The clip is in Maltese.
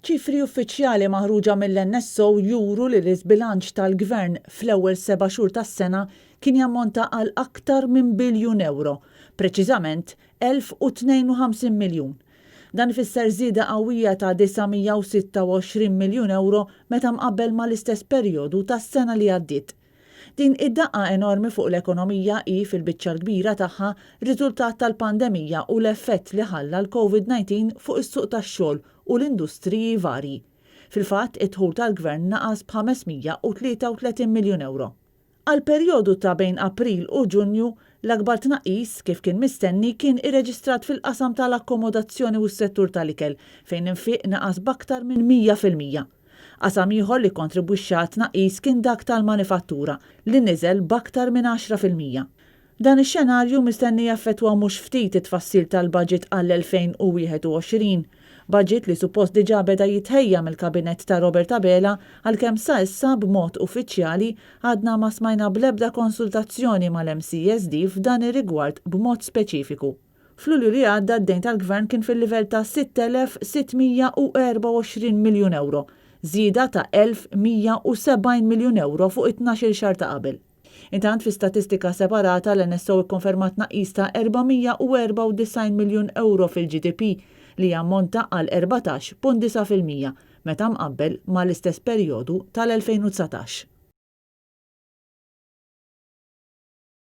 Ċifri uffiċjali maħruġa mill-NSO juru li l-iżbilanċ tal-Gvern fl-ewwel 7 xhur tas-sena kien jammonta għal aktar minn biljun euro, preċiżament 1052 miljun. Dan ifisser żieda qawwija ta' 926 miljun euro meta mqabbel mal-istess perjodu tas-sena li għaddiet. Din id-daqqa enormi fuq l-ekonomija hi fil-biċċa l-kbira tagħha riżultat tal-pandemija u l-effett li ħalla l-COVID-19 fuq is-suq tax-xogħol u l-industriji varji. Fil-fatt, id-dħul tal-Gvern naqas b'533 miljun euro. Għal perjodu ta' bejn April u Ġunju, l-akbar tnaqqis kif kien mistenni kien irreġistrat fil-qasam tal-akkomodazzjoni u s-settur tal-ikel fejn infiq naqas b'aktar minn 100%. Qasam ieħor li kontribwixxa tnaqqis kien dak tal-manifattura li niżel b'aktar minn 10%. Dan ix-xenarju mistenni jaffettwa mhux ftit it-tfassil tal-baġit għall-2021, baġit li suppost diġà beda jitħejja mill-kabinett ta' Robert Abela għalkemm sa issa b'mod uffiċjali għadna ma smajna bl-ebda konsultazzjoni mal-MCSD f'dan ir-rigward b'mod speċifiku. F'Lulju li għadda d-dejn tal-Gvern kien fil-livell ta' 6,624 miljun euro, żieda ta' 1,170 miljun euro fuq 12 xahar ta' qabel. Intant fi statistika separata l-NSO ikkonfermat tnaqqis ta' 494 miljun euro fil-GDP li jammonta għal 14.9% meta mqabbel mal-istess perjodu tal-2019.